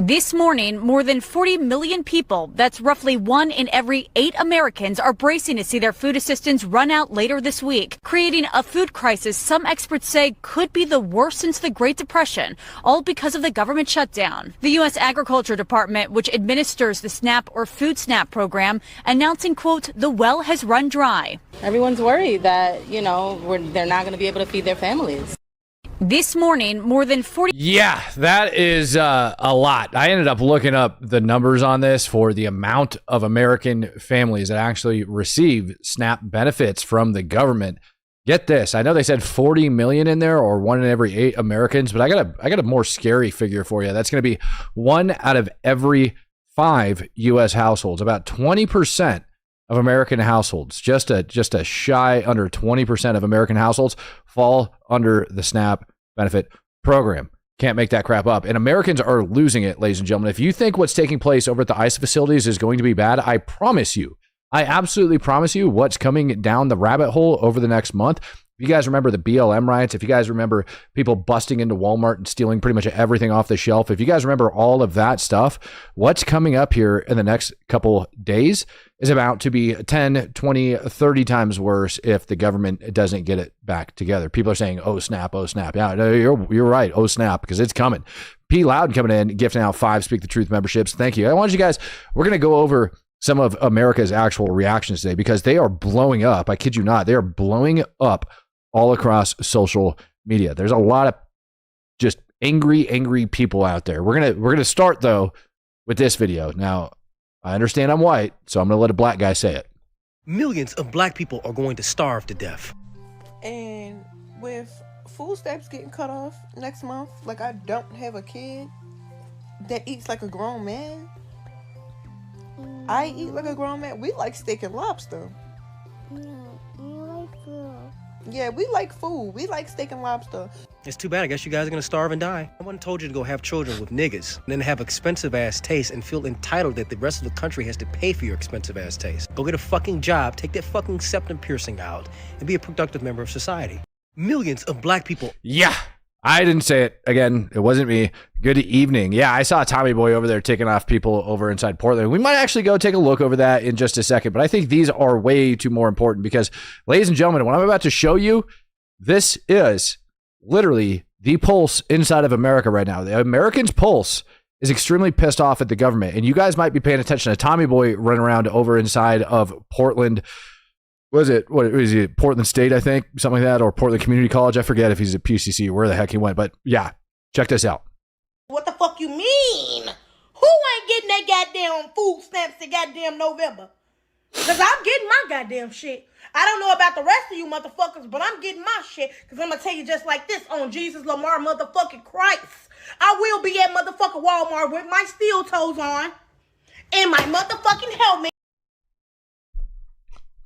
This morning, more than 40 million people, that's roughly 1 in every 8 Americans, are bracing to see their food assistance run out later this week, creating a food crisis some experts say could be the worst since the Great Depression, all because of the government shutdown. The U.S. Agriculture Department, which administers the SNAP or Food SNAP program, announcing, quote, the well has run dry. Everyone's worried that, they're not going to be able to feed their families. This morning, more than 40... Yeah, that is a lot. I ended up looking up the numbers on this for the amount of American families that actually receive SNAP benefits from the government. Get this. I know they said 40 million in there, or 1 in every 8 Americans, but I got a more scary figure for you. That's going to be 1 out of every 5 U.S. households. About 20% of American households, just a shy under 20% of American households fall under the SNAP benefit program. Can't make that crap up. And Americans are losing it, ladies and gentlemen. If you think what's taking place over at the ICE facilities is going to be bad, I promise you, I absolutely promise you what's coming down the rabbit hole over the next month. If you guys remember the BLM riots, if you guys remember people busting into Walmart and stealing pretty much everything off the shelf, if you guys remember all of that stuff, what's coming up here in the next couple days is about to be 10, 20, 30 times worse if the government doesn't get it back together. People are saying, oh, snap, oh, snap. Yeah, no, you're right. Oh, snap, because it's coming. P. Loud coming in, gifting out 5 Speak the Truth memberships. Thank you. I want you guys, we're going to go over some of America's actual reactions today because they are blowing up. I kid you not. They are blowing up all across social media. There's a lot of just angry people out there. We're gonna start though with this video. Now, I understand I'm white, so I'm gonna let a black guy say it. Millions of black people are going to starve to death. And with food stamps getting cut off next month, like I don't have a kid that eats like a grown man. I eat like a grown man. We like steak and lobster. Yeah, we like food. We like steak and lobster. It's too bad. I guess you guys are going to starve and die. No one told you to go have children with niggas and then have expensive-ass taste and feel entitled that the rest of the country has to pay for your expensive-ass taste. Go get a fucking job, take that fucking septum piercing out, and be a productive member of society. Millions of black people... Yeah, I didn't say it. Again, it wasn't me. Good evening. Yeah, I saw Tommy Boy over there taking off people over inside Portland. We might actually go take a look over that in just a second, but I think these are way too more important because, ladies and gentlemen, what I'm about to show you, this is literally the pulse inside of America right now. The American's pulse is extremely pissed off at the government, and you guys might be paying attention to Tommy Boy running around over inside of Portland. What is it? Portland State, I think, something like that, or Portland Community College. I forget if he's at PCC or where the heck he went, but yeah, check this out. What the fuck you mean? Who ain't getting that goddamn food stamps in goddamn November? Because I'm getting my goddamn shit. I don't know about the rest of you motherfuckers, but I'm getting my shit. Because I'm going to tell you just like this on Jesus Lamar motherfucking Christ. I will be at motherfucking Walmart with my steel toes on and my motherfucking helmet.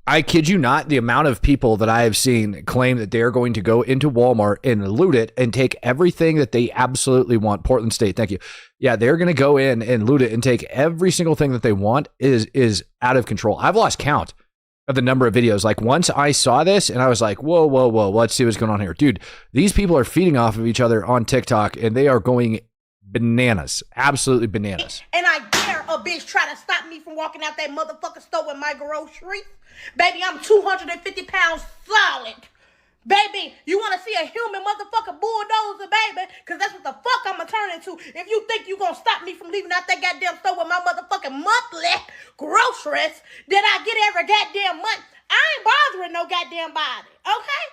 I kid you not, the amount of people that I have seen claim that they are going to go into Walmart and loot it and take everything that they absolutely want. Portland State, thank you. Yeah, they're going to go in and loot it and take every single thing that they want is out of control. I've lost count of the number of videos. Like once I saw this and I was like, whoa, let's see what's going on here. Dude, these people are feeding off of each other on TikTok and they are going bananas, absolutely bananas. And I dare a bitch try to stop me from walking out that motherfucking store with my groceries. Baby, I'm 250 pounds solid. Baby, you want to see a human motherfucking bulldozer, baby? Because that's what the fuck I'm going to turn into. If you think you going to stop me from leaving out that goddamn store with my motherfucking monthly groceries that I get every goddamn month, I ain't bothering no goddamn body, okay?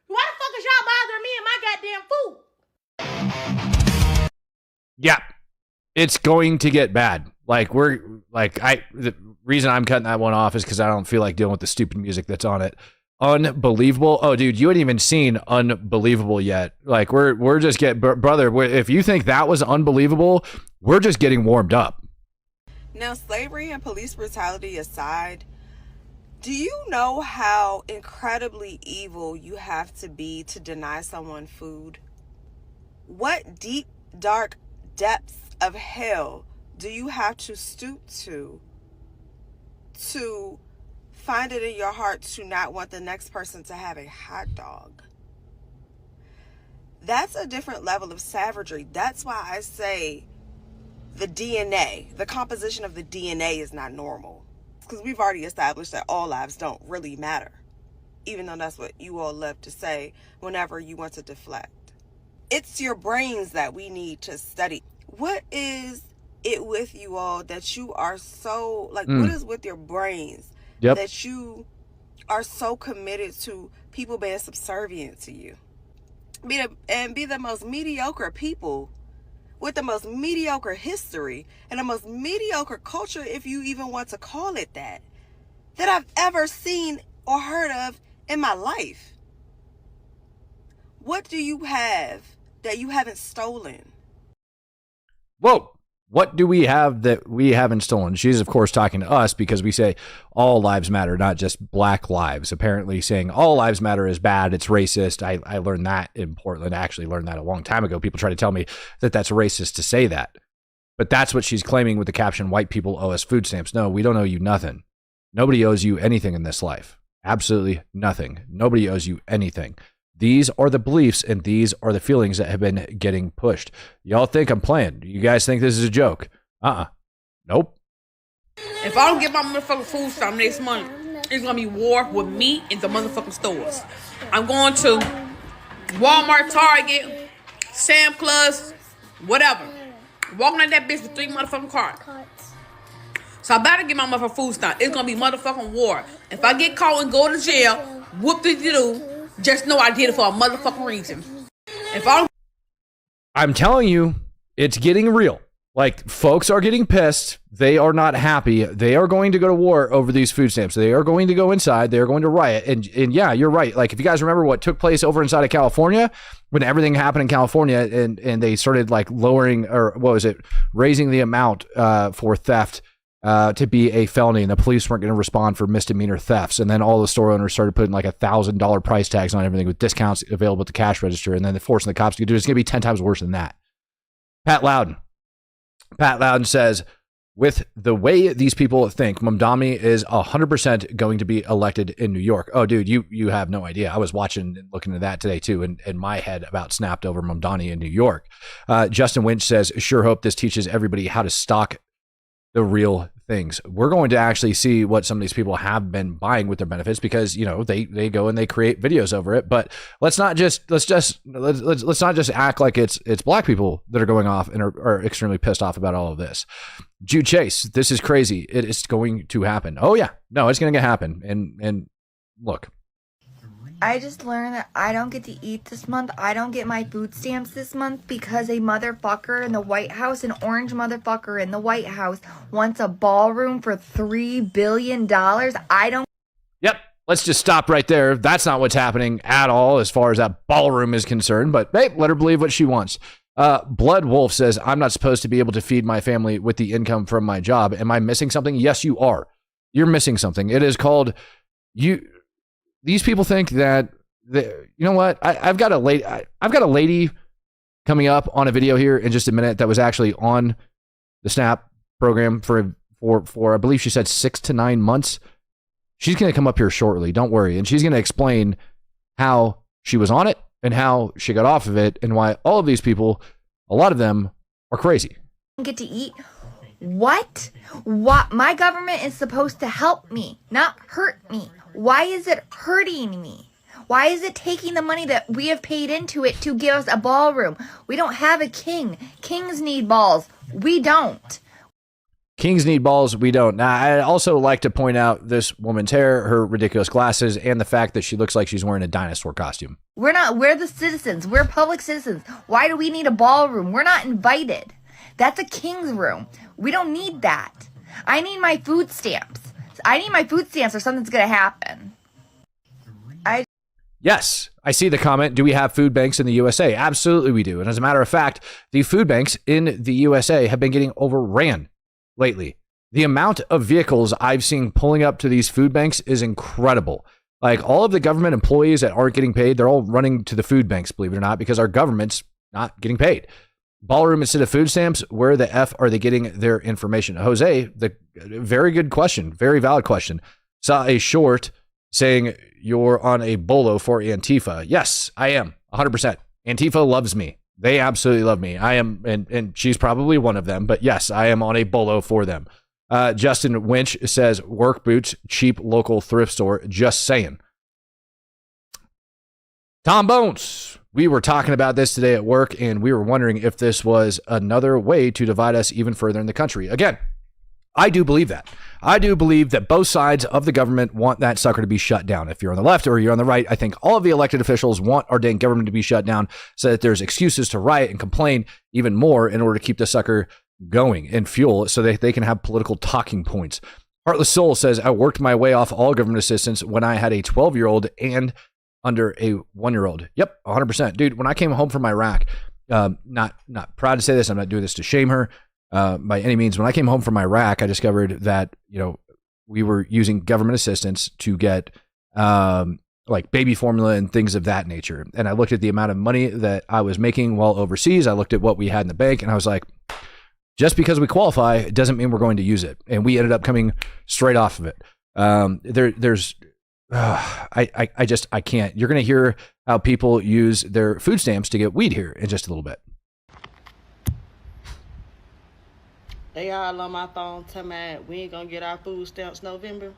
Why the fuck is y'all bothering me and my goddamn food? Yeah, it's going to get bad. The reason I'm cutting that one off is because I don't feel like dealing with the stupid music that's on it. Unbelievable. Oh, dude, you hadn't even seen Unbelievable yet. Like we're just getting, brother, if you think that was unbelievable, we're just getting warmed up. Now, slavery and police brutality aside, do you know how incredibly evil you have to be to deny someone food? What deep, dark depths of hell do you have to stoop to find it in your heart to not want the next person to have a hot dog? That's a different level of savagery. That's why I say the DNA, the composition of the DNA is not normal. Because we've already established that all lives don't really matter. Even though that's what you all love to say whenever you want to deflect. It's your brains that we need to study. What is it with you all that you are so, like, what is with your brains that you are so committed to people being subservient to you? Be the most mediocre people with the most mediocre history and the most mediocre culture, if you even want to call it that I've ever seen or heard of in my life. What do you have that you haven't stolen? Whoa. What do we have that we haven't stolen? She's, of course, talking to us because we say all lives matter, not just black lives. Apparently saying all lives matter is bad. It's racist. I learned that in Portland. I actually learned that a long time ago. People try to tell me that that's racist to say that. But that's what she's claiming with the caption, white people owe us food stamps. No, we don't owe you nothing. Nobody owes you anything in this life. Absolutely nothing. Nobody owes you anything. These are the beliefs and these are the feelings that have been getting pushed. Y'all think I'm playing. You guys think this is a joke. Nope. If I don't get my motherfucking food stamp next month, it's gonna be war with me in the motherfucking stores. I'm going to Walmart, Target, Sam Clubs, whatever. Walking like that bitch with 3 motherfucking carts. So I better get my motherfucking food stamp. It's gonna be motherfucking war. If I get caught and go to jail, whoop-de-doo, just know I did it for a motherfucking reason. I'm telling you, it's getting real. Like, folks are getting pissed. They are not happy. They are going to go to war over these food stamps. They are going to go inside. They are going to riot. And yeah, you're right. Like, if you guys remember what took place over inside of California, when everything happened in California and they started like lowering, or what was it, raising the amount for theft to be a felony, and the police weren't going to respond for misdemeanor thefts. And then all the store owners started putting like $1,000 price tags on everything with discounts available at the cash register. And then they're forcing the cops to do it. It's going to be 10 times worse than that. Pat Loudon says, with the way these people think, Mamdani is 100% going to be elected in New York. Oh, dude, you have no idea. I was watching and looking at that today, too, in my head about snapped over Mamdani in New York. Justin Winch says, sure hope this teaches everybody how to stock the real things. We're going to actually see what some of these people have been buying with their benefits because, you know, they go and they create videos over it. But let's not just act like it's black people that are going off and are extremely pissed off about all of this. Jude Chase, this is crazy. It is going to happen. Oh yeah, no, it's going to happen. And look, I just learned that I don't get to eat this month. I don't get my food stamps this month because a motherfucker in the White House, an orange motherfucker in the White House, wants a ballroom for $3 billion. Yep. Let's just stop right there. That's not what's happening at all as far as that ballroom is concerned. But hey, let her believe what she wants. Blood Wolf says, I'm not supposed to be able to feed my family with the income from my job. Am I missing something? Yes, you are. You're missing something. It is called you. These people think that, you know what? I've got a lady coming up on a video here in just a minute that was actually on the SNAP program for I believe she said 6 to 9 months. She's going to come up here shortly. Don't worry. And she's going to explain how she was on it and how she got off of it and why all of these people, a lot of them, are crazy. Get to eat. What? My government is supposed to help me, not hurt me. Why is it hurting me? Why is it taking the money that we have paid into it to give us a ballroom? We don't have a king. Kings need balls. We don't. Kings need balls. We don't. Now, I also like to point out this woman's hair, her ridiculous glasses, and the fact that she looks like she's wearing a dinosaur costume. We're the citizens. We're public citizens. Why do we need a ballroom? We're not invited. That's a king's room. We don't need that. I need my food stamps. I need my food stamps or something's going to happen. Yes, I see the comment. Do we have food banks in the USA? Absolutely we do. And as a matter of fact, the food banks in the USA have been getting overran lately. The amount of vehicles I've seen pulling up to these food banks is incredible. Like, all of the government employees that aren't getting paid, they're all running to the food banks, believe it or not, because our government's not getting paid. Ballroom instead of food stamps, where the F are they getting their information? Jose, the very good question, very valid question. Saw a short saying you're on a bolo for Antifa. Yes, I am, 100%. Antifa loves me. They absolutely love me. I am, and she's probably one of them, but yes, I am on a bolo for them. Justin Winch says, work boots, cheap local thrift store. Just saying. Tom Bones, we were talking about this today at work, and we were wondering if this was another way to divide us even further in the country. Again, I do believe that. I do believe that both sides of the government want that sucker to be shut down. If you're on the left or you're on the right, I think all of the elected officials want our dang government to be shut down so that there's excuses to riot and complain even more in order to keep the sucker going and fuel so that they can have political talking points. Heartless Soul says, I worked my way off all government assistance when I had a 12-year-old and under a 1-year-old. Yep, 100%. Dude, when I came home from Iraq, not proud to say this, I'm not doing this to shame her by any means. When I came home from Iraq, I discovered that, we were using government assistance to get like baby formula and things of that nature. And I looked at the amount of money that I was making while overseas. I looked at what we had in the bank, and I was like, just because we qualify, it doesn't mean we're going to use it. And we ended up coming straight off of it. I can't. You're going to hear how people use their food stamps to get weed here in just a little bit. They all on my phone telling me we ain't gonna get our food stamps November.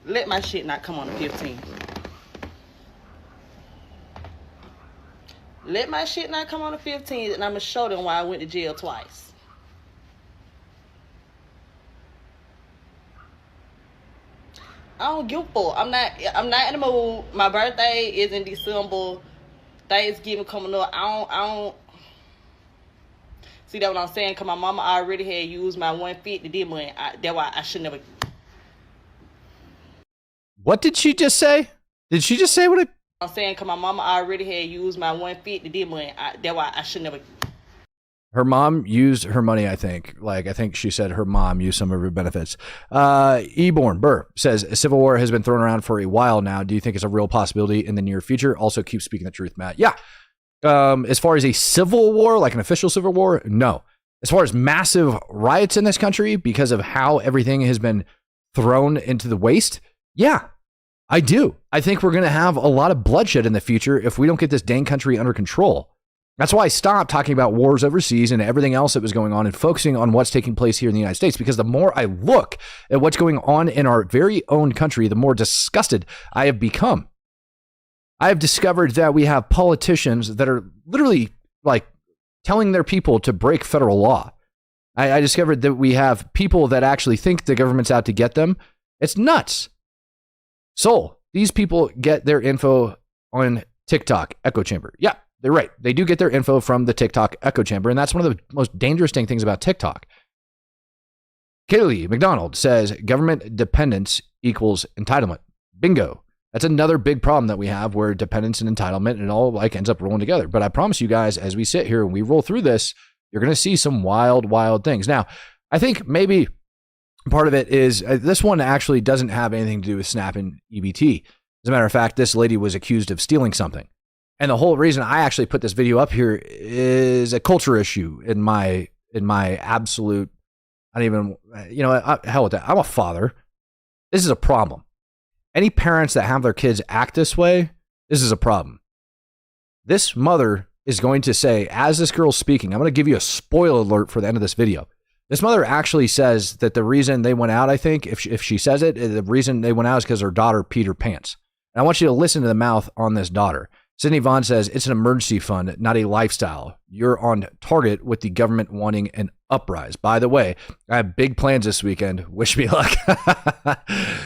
Let my shit not come on the 15th. Let my shit not come on the 15th, and I'm gonna show them why I went to jail twice. I don't give a fuck. I'm not in the mood. My birthday is in December. Thanksgiving coming up. I don't see that what I'm saying, cause my mama already had used my 150 this month. That's why I should never. What did she just say? Did she just say what I'm saying, cause my mama already had used my 150 this month. That's why I should never. Her mom used her money, I think. I think she said her mom used some of her benefits. Eborn Burr says, a civil war has been thrown around for a while now. Do you think it's a real possibility in the near future? Also, keep speaking the truth, Matt. Yeah. As far as a civil war, like an official civil war, no. As far as massive riots in this country because of how everything has been thrown into the waste, yeah, I do. I think we're going to have a lot of bloodshed in the future if we don't get this dang country under control. That's why I stopped talking about wars overseas and everything else that was going on and focusing on what's taking place here in the United States, because the more I look at what's going on in our very own country, the more disgusted I have become. I have discovered that we have politicians that are literally telling their people to break federal law. I discovered that we have people that actually think the government's out to get them. It's nuts. So these people get their info on TikTok echo chamber. Yeah, they're right. They do get their info from the TikTok echo chamber. And that's one of the most dangerous things about TikTok. Kaylee McDonald says government dependence equals entitlement. Bingo. That's another big problem that we have, where dependence and entitlement and all ends up rolling together. But I promise you guys, as we sit here and we roll through this, you're going to see some wild, wild things. Now, I think maybe part of it is this one actually doesn't have anything to do with SNAP and EBT. As a matter of fact, this lady was accused of stealing something. And the whole reason I actually put this video up here is a culture issue in my absolute, I don't even, hell with that. I'm a father. This is a problem. Any parents that have their kids act this way, this is a problem. This mother is going to say, as this girl's speaking, I'm going to give you a spoiler alert for the end of this video. This mother actually says that the reason they went out, I think, if she says it, the reason they went out is because her daughter peed her pants. And I want you to listen to the mouth on this daughter. Sydney Vaughn says, it's an emergency fund, not a lifestyle. You're on target with the government wanting an uprise. By the way, I have big plans this weekend. Wish me luck.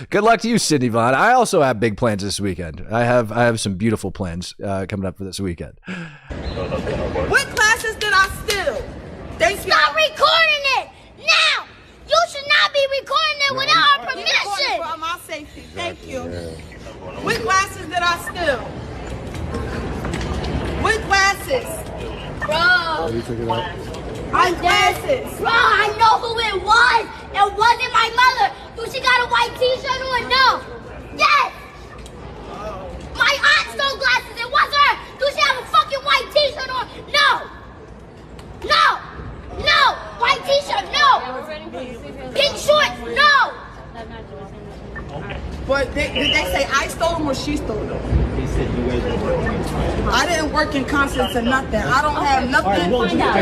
Good luck to you, Sydney Vaughn. I also have big plans this weekend. I have some beautiful plans coming up for this weekend. What classes did I steal? Thank you. Stop recording it now! You should not be recording it without our permission! For my safety, thank you. What classes did I steal? What classes? Bro! My classes! Bro, I know who it was! It wasn't my mother! Do she got a white t-shirt on? No! Yes! My aunt stole glasses! It wasn't her! Do she have a fucking white t-shirt on? No! No! No! White t-shirt, no! Pink shorts, no! But did they say I stole them or she stole them? They said you guys were working. I didn't work in concert or nothing. I don't have nothing. I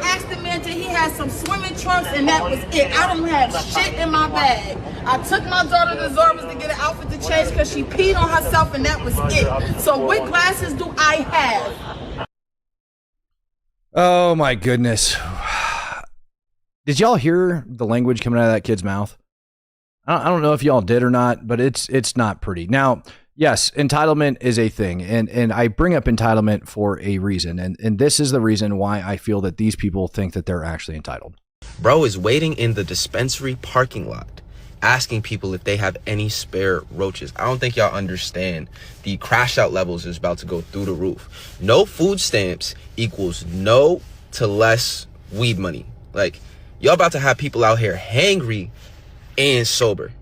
asked the man till he had some swimming trunks and that was it. I don't have shit in my bag. I took my daughter to Zorba's to get an outfit to change because she peed on herself and that was it. So what glasses do I have? Oh my goodness. Did y'all hear the language coming out of that kid's mouth? I don't know if y'all did or not, but it's not pretty. Now, yes, entitlement is a thing, and I bring up entitlement for a reason, and this is the reason why I feel that these people think that they're actually entitled. Bro is waiting in the dispensary parking lot, asking people if they have any spare roaches. I don't think y'all understand. The crash out levels is about to go through the roof. No food stamps equals no to less weed money. Like, y'all about to have people out here hangry and sober.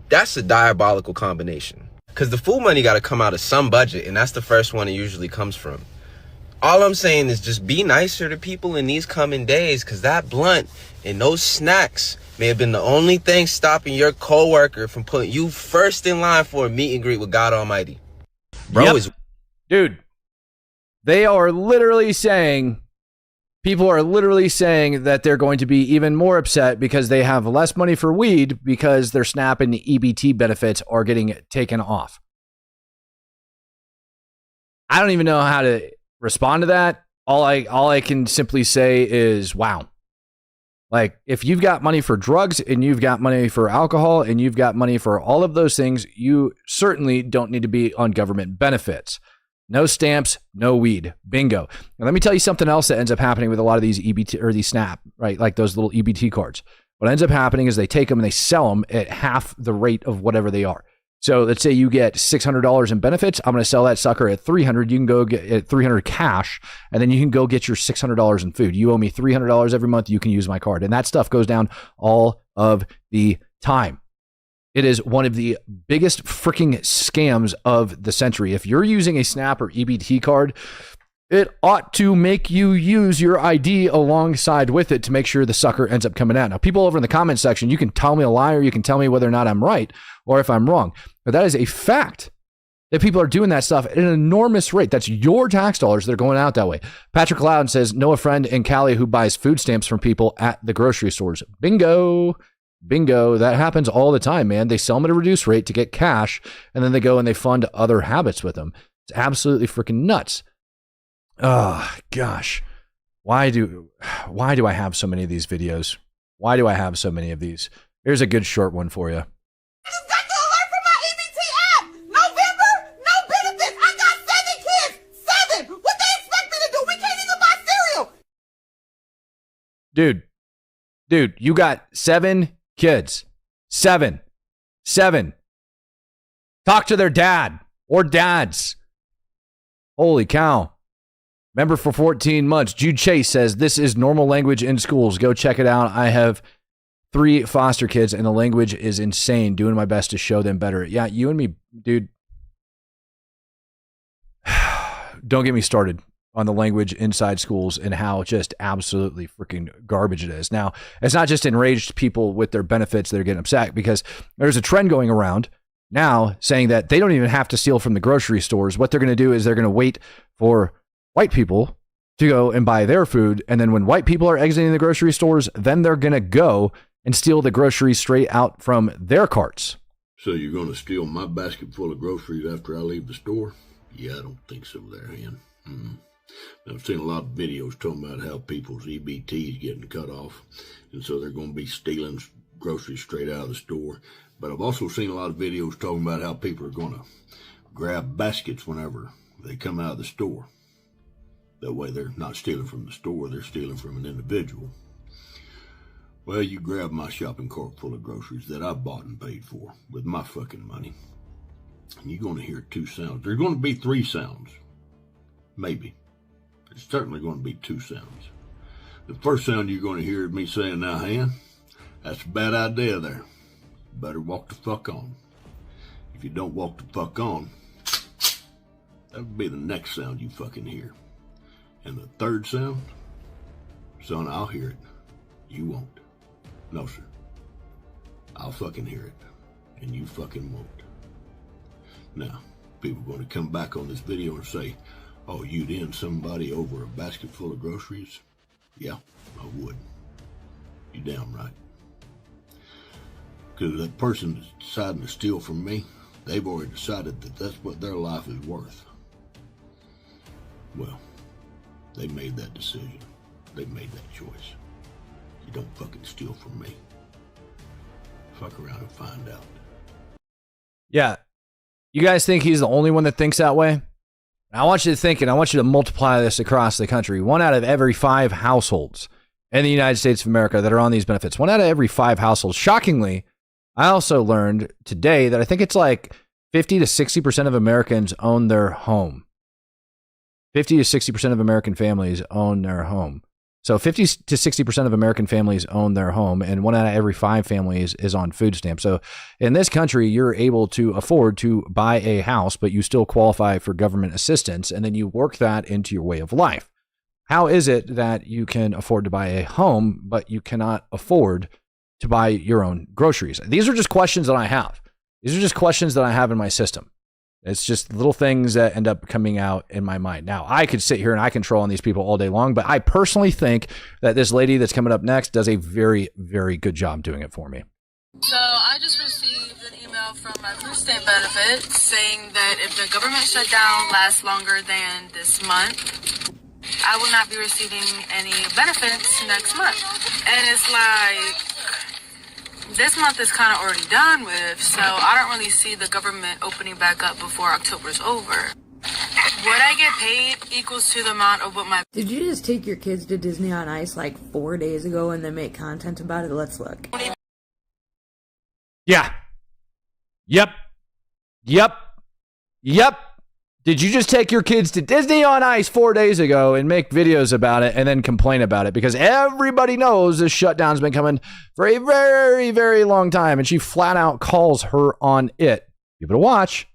That's a diabolical combination. Because the food money got to come out of some budget, and that's the first one it usually comes from. All I'm saying is just be nicer to people in these coming days, because that blunt and those snacks may have been the only thing stopping your coworker from putting you first in line for a meet and greet with God Almighty. Bro is... Dude, they are literally saying... People are literally saying that they're going to be even more upset because they have less money for weed because their SNAP and EBT benefits are getting taken off. I don't even know how to respond to that. All I can simply say is, wow. Like, if you've got money for drugs and you've got money for alcohol and you've got money for all of those things, you certainly don't need to be on government benefits. No stamps, no weed. Bingo. Now, let me tell you something else that ends up happening with a lot of these EBT or these SNAP, right? Like those little EBT cards. What ends up happening is they take them and they sell them at half the rate of whatever they are. So let's say you get $600 in benefits. I'm going to sell that sucker at $300. You can go get at $300 cash, and then you can go get your $600 in food. You owe me $300 every month. You can use my card. And that stuff goes down all of the time. It is one of the biggest freaking scams of the century. If you're using a SNAP or EBT card, it ought to make you use your ID alongside with it to make sure the sucker ends up coming out. Now, people over in the comment section, you can tell me a lie or you can tell me whether or not I'm right or if I'm wrong. But that is a fact that people are doing that stuff at an enormous rate. That's your tax dollars that are going out that way. Patrick Loud says, know a friend in Cali who buys food stamps from people at the grocery stores. Bingo. Bingo. That happens all the time, man. They sell them at a reduced rate to get cash, and then they go and they fund other habits with them. It's absolutely freaking nuts. Oh, gosh. Why do I have so many of these videos? Why do I have so many of these? Here's a good short one for you. I just got the alert from my EBT app. November, no benefits. I got 7 kids. 7. What they expect me to do? We can't even buy cereal. Dude, you got 7 kids. 7. Talk to their dad or dads. Holy cow. Member for 14 months. Jude Chase says, this is normal language in schools. Go check it out. I have 3 foster kids and the language is insane. Doing my best to show them better. Yeah, you and me, dude. Don't get me started on the language inside schools and how just absolutely freaking garbage it is. Now, it's not just enraged people with their benefits that are getting upset, because there's a trend going around now saying that they don't even have to steal from the grocery stores. What they're going to do is they're going to wait for white people to go and buy their food. And then when white people are exiting the grocery stores, then they're going to go and steal the groceries straight out from their carts. So you're going to steal my basket full of groceries after I leave the store? Yeah, I don't think so there, Hen. I've seen a lot of videos talking about how people's EBT is getting cut off, and so they're going to be stealing groceries straight out of the store. But I've also seen a lot of videos talking about how people are going to grab baskets whenever they come out of the store. That way they're not stealing from the store, they're stealing from an individual. Well, you grab my shopping cart full of groceries that I bought and paid for with my fucking money, and you're going to hear 2 sounds. There's going to be 3 sounds. Maybe. It's certainly going to be 2 sounds. The first sound you're going to hear is me saying, now, Han, that's a bad idea there. Better walk the fuck on. If you don't walk the fuck on, that'll be the next sound you fucking hear. And the third sound, son, I'll hear it. You won't. No, sir. I'll fucking hear it. And you fucking won't. Now, people are going to come back on this video and say, oh, you'd end somebody over a basket full of groceries? Yeah, I would. You damn right. Because that person that's deciding to steal from me, they've already decided that that's what their life is worth. Well, they made that decision. They made that choice. You don't fucking steal from me. Fuck around and find out. Yeah. You guys think he's the only one that thinks that way? I want you to think, and I want you to multiply this across the country. 1 out of every 5 households in the United States of America that are on these benefits. 1 out of every 5 households. Shockingly, I also learned today that I think it's like 50 to 60% of Americans own their home. 50 to 60% of American families own their home. So 50 to 60% of American families own their home, and 1 out of every 5 families is on food stamps. So in this country, you're able to afford to buy a house, but you still qualify for government assistance, and then you work that into your way of life. How is it that you can afford to buy a home, but you cannot afford to buy your own groceries? These are just questions that I have. These are just questions that I have in my system. It's just little things that end up coming out in my mind. Now, I could sit here and I control on these people all day long, but I personally think that this lady that's coming up next does a very, very good job doing it for me. So I just received an email from my food stamp benefits saying that if the government shutdown lasts longer than this month, I will not be receiving any benefits next month. And it's like, this month is kind of already done with, so I don't really see the government opening back up before October's over. What I get paid equals to the amount of what my... Did you just take your kids to Disney on Ice like 4 days ago and then make content about it? Let's look. Yeah. Yep. Did you just take your kids to Disney on Ice 4 days ago and make videos about it and then complain about it? Because everybody knows this shutdown's been coming for a very, very long time, and she flat out calls her on it. Give it a watch.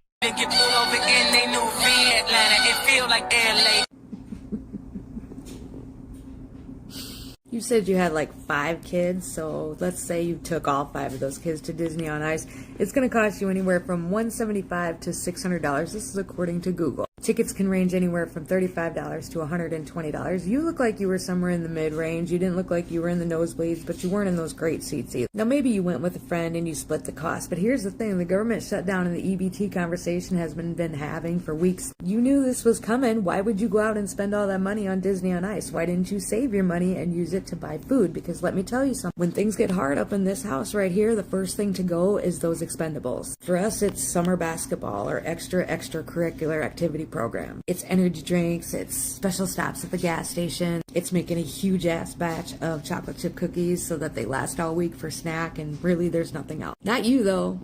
You said you had like 5 kids, so let's say you took all 5 of those kids to Disney on Ice. It's going to cost you anywhere from $175 to $600. This is according to Google. Tickets can range anywhere from $35 to $120. You look like you were somewhere in the mid-range. You didn't look like you were in the nosebleeds, but you weren't in those great seats either. Now, maybe you went with a friend and you split the cost, but here's the thing. The government shutdown and the EBT conversation has been having for weeks. You knew this was coming. Why would you go out and spend all that money on Disney on Ice? Why didn't you save your money and use it to buy food? Because let me tell you something. When things get hard up in this house right here, the first thing to go is those expendables. For us, it's summer basketball or extracurricular activity program. It's energy drinks, it's special stops at the gas station, it's making a huge ass batch of chocolate chip cookies so that they last all week for snack, and really there's nothing else. Not you though.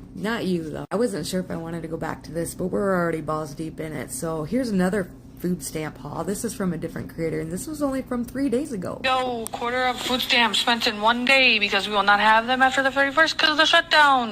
I wasn't sure if I wanted to go back to this, but we're already balls deep in it. So here's another food stamp haul. This is from a different creator, and this was only from 3 days ago. Yo, quarter of food stamps spent in 1 day because we will not have them after the 31st because of the shutdown.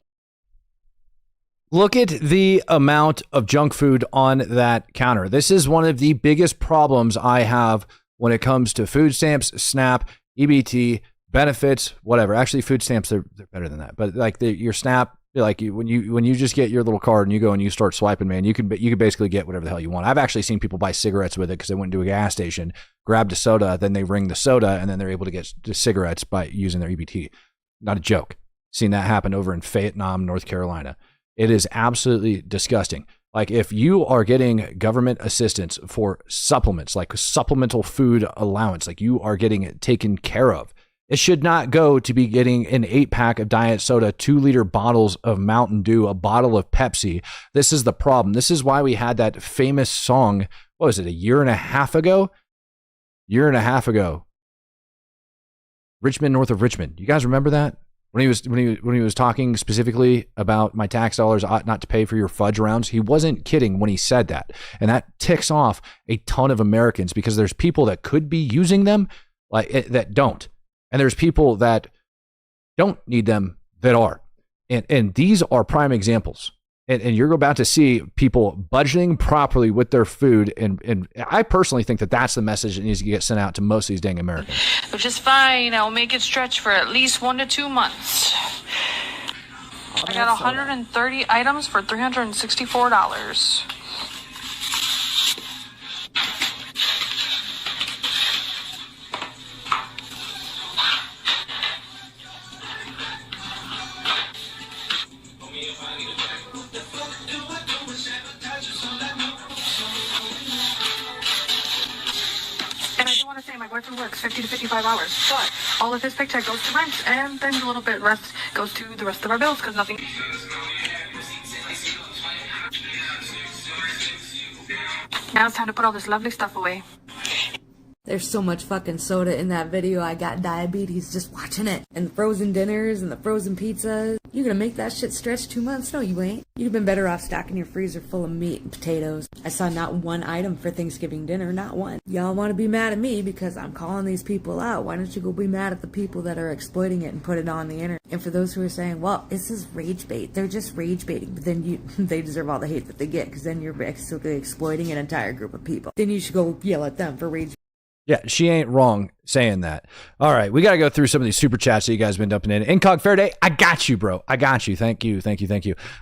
Look at the amount of junk food on that counter. This is one of the biggest problems I have when it comes to food stamps, SNAP, EBT, benefits, whatever. Actually, food stamps, they're better than that. But like your SNAP, like when you just get your little card and you go and you start swiping, man, you can basically get whatever the hell you want. I've actually seen people buy cigarettes with it because they went to a gas station, grabbed a soda, then they ring the soda, and then they're able to get cigarettes by using their EBT. Not a joke. Seen that happen over in Fayetteville, North Carolina. It is absolutely disgusting. Like if you are getting government assistance for supplements, like supplemental food allowance, like you are getting it taken care of, it should not go to be getting an 8-pack of diet soda, 2-liter bottles of Mountain Dew, a bottle of Pepsi. This is the problem. This is why we had that famous song, what was it, a year and a half ago? Richmond, north of Richmond. You guys remember that? When he was talking specifically about my tax dollars ought not to pay for your fudge rounds, he wasn't kidding when he said that. And that ticks off a ton of Americans because there's people that could be using them that don't. And there's people that don't need them that are. And these are prime examples. And you're about to see people budgeting properly with their food. And I personally think that that's the message that needs to get sent out to most of these dang Americans. Which is fine. I'll make it stretch for at least 1 to 2 months. I got 130 items for $364. And I do want to say my boyfriend works 50 to 55 hours, but all of his paycheck goes to rent, and then a little bit left goes to the rest of our bills because nothing. Now it's time to put all this lovely stuff away. There's so much fucking soda in that video, I got diabetes just watching it. And the frozen dinners and the frozen pizzas. You're gonna make that shit stretch 2 months? No, you ain't. You'd have been better off stocking your freezer full of meat and potatoes. I saw not one item for Thanksgiving dinner, not one. Y'all wanna be mad at me because I'm calling these people out. Why don't you go be mad at the people that are exploiting it and put it on the internet? And for those who are saying, well, this is rage bait, they're just rage baiting, but then they deserve all the hate that they get because then you're basically exploiting an entire group of people. Then you should go yell at them for rage. Yeah, she ain't wrong saying that. All right, we got to go through some of these super chats that you guys have been dumping in. Incog Faraday, I got you, bro. I got you. Thank you.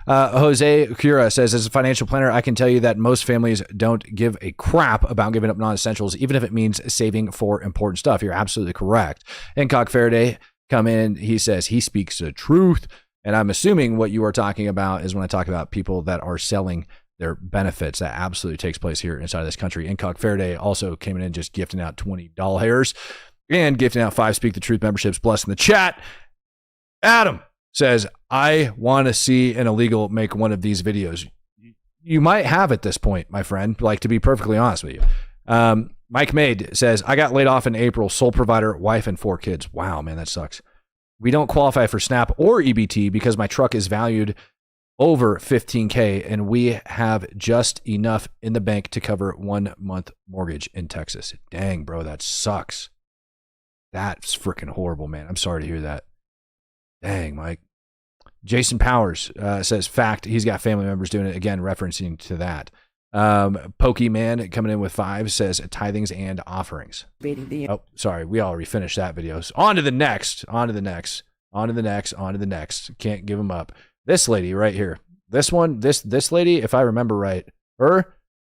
Jose Cura says, as a financial planner, I can tell you that most families don't give a crap about giving up non-essentials, even if it means saving for important stuff. You're absolutely correct. Incog Faraday come in. He says he speaks the truth. And I'm assuming what you are talking about is when I talk about people that are selling their benefits. That absolutely takes place here inside of this country. Incog Faraday also came in and just gifting out $20 and gifting out 5 Speak the Truth memberships. Blessing the chat. Adam says, I want to see an illegal make one of these videos. You might have at this point, my friend, like, to be perfectly honest with you. Mike Maid says, I got laid off in April, sole provider, wife, and 4 kids. Wow, man, that sucks. We don't qualify for SNAP or EBT because my truck is valued over $15K, and we have just enough in the bank to cover 1 month mortgage in Texas. Dang, bro, that sucks. That's freaking horrible, man. I'm sorry to hear that. Dang, Mike. Jason Powers says, fact, he's got family members doing it. Again, referencing to that. Pokeyman coming in with 5 says tithings and offerings. Oh, sorry. We already finished that video. So on to the next. Can't give them up. This lady right here, this lady, if I remember right,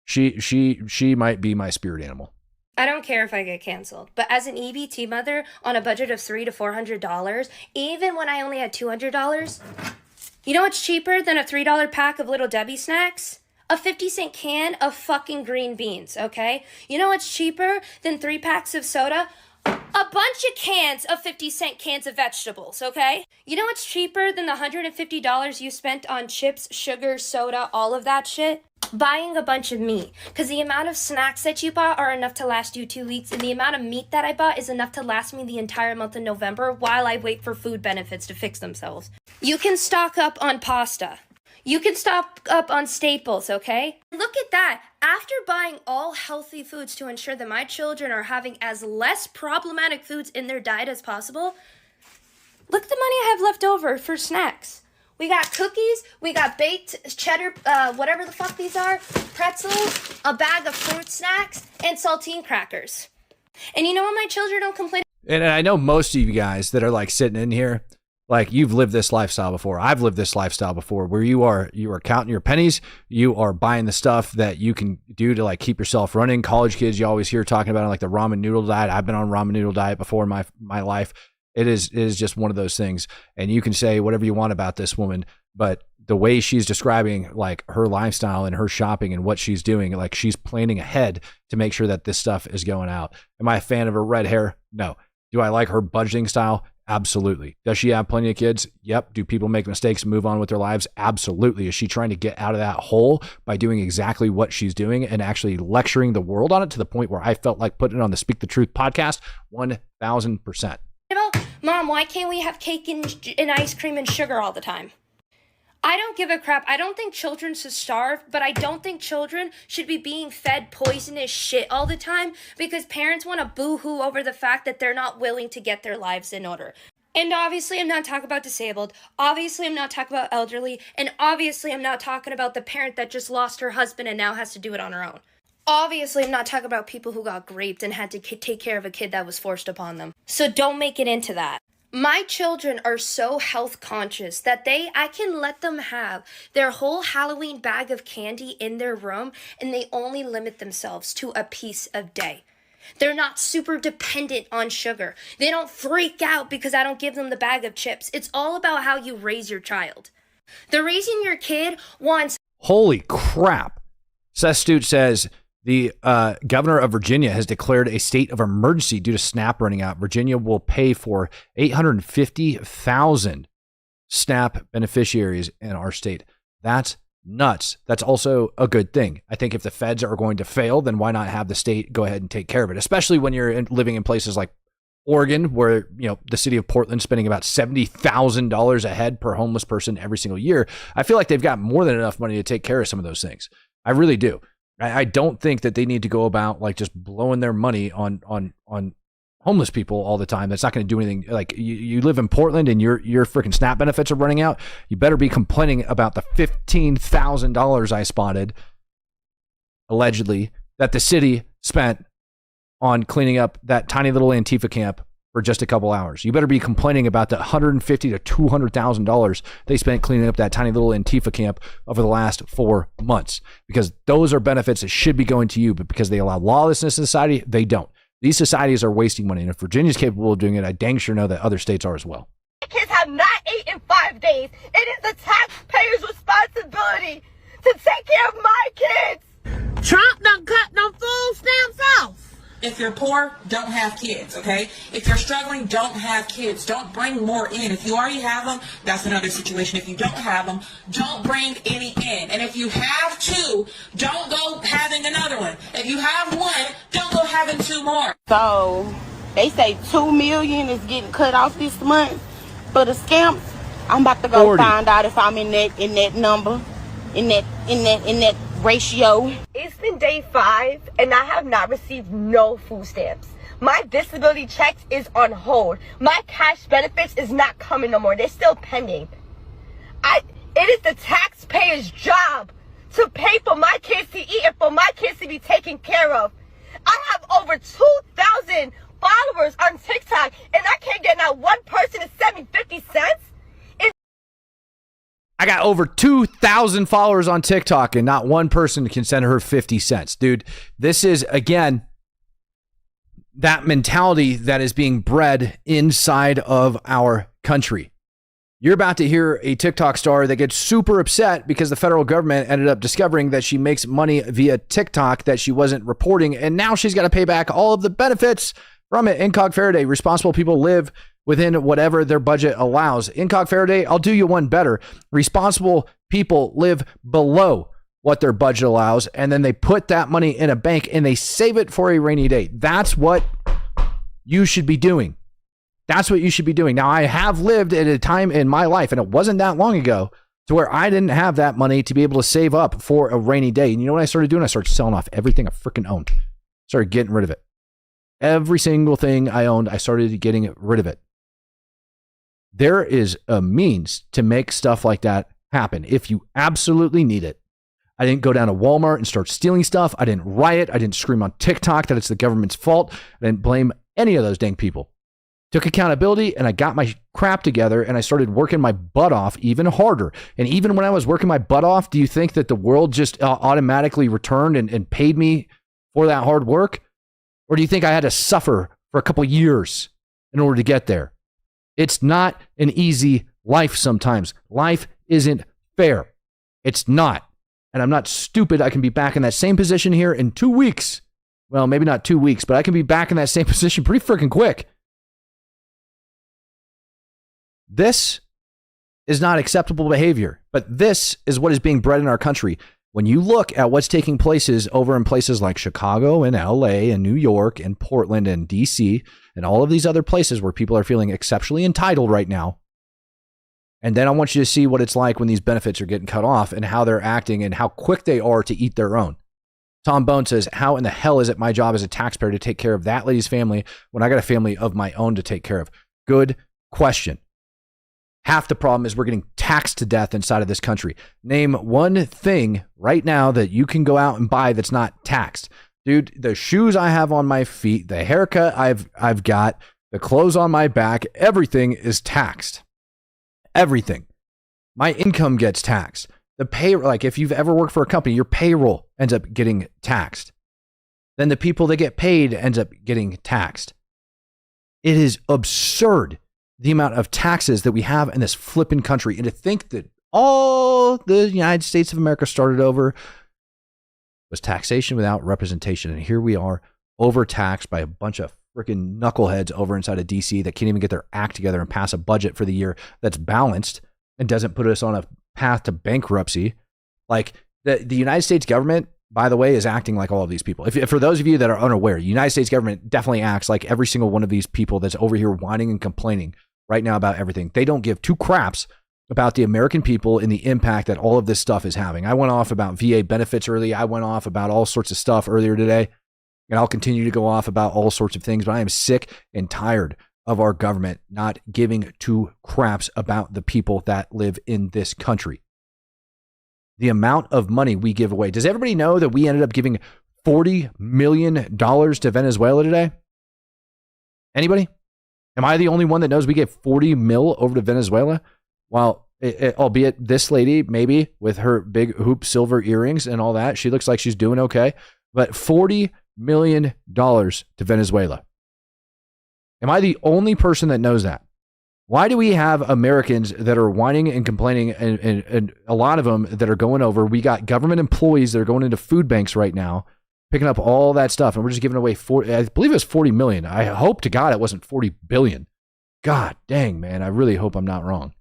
she might be my spirit animal. I don't care if I get canceled, but as an EBT mother on a budget of $300 to $400, even when I only had $200, you know what's cheaper than a $3 pack of Little Debbie snacks? A 50-cent can of fucking green beans, okay? You know what's cheaper than 3 packs of soda? A bunch of cans of 50-cent cans of vegetables, okay? You know what's cheaper than the $150 you spent on chips, sugar, soda, all of that shit? Buying a bunch of meat. Because the amount of snacks that you bought are enough to last you 2 weeks, and the amount of meat that I bought is enough to last me the entire month of November while I wait for food benefits to fix themselves. You can stock up on pasta. You can stock up on staples, okay? Look at that. After buying all healthy foods to ensure that my children are having as less problematic foods in their diet as possible, look at the money I have left over for snacks. We got cookies, we got baked cheddar, whatever the fuck these are, pretzels, a bag of fruit snacks, and saltine crackers. And you know what my children don't complain? And I know most of you guys that are like sitting in here, like, you've lived this lifestyle before. I've lived this lifestyle before where you are counting your pennies. You are buying the stuff that you can do to like keep yourself running. College kids, you always hear talking about like the ramen noodle diet. I've been on ramen noodle diet before in my life. It is just one of those things. And you can say whatever you want about this woman, but the way she's describing like her lifestyle and her shopping and what she's doing, like she's planning ahead to make sure that this stuff is going out. Am I a fan of her red hair? No. Do I like her budgeting style? Absolutely. Does she have plenty of kids? Yep. Do people make mistakes and move on with their lives? Absolutely. Is she trying to get out of that hole by doing exactly what she's doing and actually lecturing the world on it to the point where I felt like putting it on the Speak the Truth podcast? 1,000%. Mom, why can't we have cake and ice cream and sugar all the time? I don't give a crap. I don't think children should starve, but I don't think children should be being fed poisonous shit all the time because parents want to boo-hoo over the fact that they're not willing to get their lives in order. And obviously, I'm not talking about disabled. Obviously, I'm not talking about elderly. And obviously, I'm not talking about the parent that just lost her husband and now has to do it on her own. Obviously, I'm not talking about people who got raped and had to take care of a kid that was forced upon them. So don't make it into that. My children are so health conscious that I can let them have their whole Halloween bag of candy in their room and they only limit themselves to a piece a day. They're not super dependent on sugar. They don't freak out because I don't give them the bag of chips. It's all about how you raise your child. The raising your kid wants... Holy crap. Seth Stute says the governor of Virginia has declared a state of emergency due to SNAP running out. Virginia will pay for 850,000 SNAP beneficiaries in our state. That's nuts. That's also a good thing. I think if the feds are going to fail, then why not have the state go ahead and take care of it, especially when you're living in places like Oregon, where, you know, the city of Portland spending about $70,000 a head per homeless person every single year. I feel like they've got more than enough money to take care of some of those things. I really do. I don't think that they need to go about like just blowing their money on homeless people all the time. That's not going to do anything. Like you live in Portland and your freaking SNAP benefits are running out. You better be complaining about the $15,000 I spotted allegedly that the city spent on cleaning up that tiny little Antifa camp for just a couple hours. You better be complaining about the $150,000 to $200,000 they spent cleaning up that tiny little Antifa camp over the last 4 months, because those are benefits that should be going to you, but because they allow lawlessness in society, they don't. These societies are wasting money, and if Virginia's capable of doing it, I dang sure know that other states are as well. Kids have not eaten 5 days. It is the taxpayer's responsibility to take care of my kids. Trump done cut no food stamps off. If you're poor, don't have kids, okay? If you're struggling, don't have kids. Don't bring more in. If you already have them, that's another situation. If you don't have them, don't bring any in. And if you have 2, don't go having another one. If you have 1, don't go having 2 more. So they say $2 million is getting cut off this month for the scamps. I'm about to go 40. find out if I'm in that number, in that ratio. It's been day 5 and I have not received no food stamps. My disability checks is on hold. My cash benefits is not coming no more. They're still pending. It is the taxpayer's job to pay for my kids to eat and for my kids to be taken care of. I have over 2,000 followers on TikTok and I can't get not one person to send me 50 cents. I got over 2,000 followers on TikTok and not one person can send her 50 cents. Dude, this is, again, that mentality that is being bred inside of our country. You're about to hear a TikTok star that gets super upset because the federal government ended up discovering that she makes money via TikTok that she wasn't reporting, and now she's got to pay back all of the benefits from it. Incog Faraday, responsible people live within whatever their budget allows. Incog Faraday, I'll do you one better. Responsible people live below what their budget allows, and then they put that money in a bank and they save it for a rainy day. That's what you should be doing. That's what you should be doing. Now, I have lived at a time in my life, and it wasn't that long ago, to where I didn't have that money to be able to save up for a rainy day. And you know what I started doing? I started selling off everything I freaking owned. Started getting rid of it. Every single thing I owned, I started getting rid of it. There is a means to make stuff like that happen if you absolutely need it. I didn't go down to Walmart and start stealing stuff. I didn't riot. I didn't scream on TikTok that it's the government's fault. I didn't blame any of those dang people. Took accountability and I got my crap together and I started working my butt off even harder. And even when I was working my butt off, do you think that the world just automatically returned and paid me for that hard work? Or do you think I had to suffer for a couple years in order to get there? It's not an easy life sometimes. Life isn't fair. It's not. And I'm not stupid. I can be back in that same position here in 2 weeks. Well, maybe not 2 weeks, but I can be back in that same position pretty freaking quick. This is not acceptable behavior, but this is what is being bred in our country. When you look at what's taking places over in places like Chicago and LA and New York and Portland and DC and all of these other places where people are feeling exceptionally entitled right now. And then I want you to see what it's like when these benefits are getting cut off and how they're acting and how quick they are to eat their own. Tom Bone says, how in the hell is it my job as a taxpayer to take care of that lady's family when I got a family of my own to take care of? Good question. Half the problem is we're getting taxed to death inside of this country. Name one thing right now that you can go out and buy that's not taxed. Dude, the shoes I have on my feet, the haircut I've got, the clothes on my back, everything is taxed. Everything. My income gets taxed. The pay, like if you've ever worked for a company, your payroll ends up getting taxed. Then the people that get paid ends up getting taxed. It is absurd the amount of taxes that we have in this flipping country. And to think that all the United States of America started over was taxation without representation. And here we are overtaxed by a bunch of freaking knuckleheads over inside of DC that can't even get their act together and pass a budget for the year that's balanced and doesn't put us on a path to bankruptcy. Like the United States government, by the way, is acting like all of these people. If for those of you that are unaware, the United States government definitely acts like every single one of these people that's over here whining and complaining right now about everything. They don't give two craps about the American people and the impact that all of this stuff is having. I went off about VA benefits early. I went off about all sorts of stuff earlier today, and I'll continue to go off about all sorts of things, but I am sick and tired of our government not giving two craps about the people that live in this country. The amount of money we give away. Does everybody know that we ended up giving $40 million to Venezuela today? Anybody? Am I the only one that knows we gave 40 mil over to Venezuela? Well, albeit this lady, maybe with her big hoop silver earrings and all that, she looks like she's doing okay. But $40 million to Venezuela. Am I the only person that knows that? Why do we have Americans that are whining and complaining, and a lot of them that are going over? We got government employees that are going into food banks right now, picking up all that stuff, and we're just giving away I believe it was 40 million. I hope to God it wasn't 40 billion. God dang, man. I really hope I'm not wrong.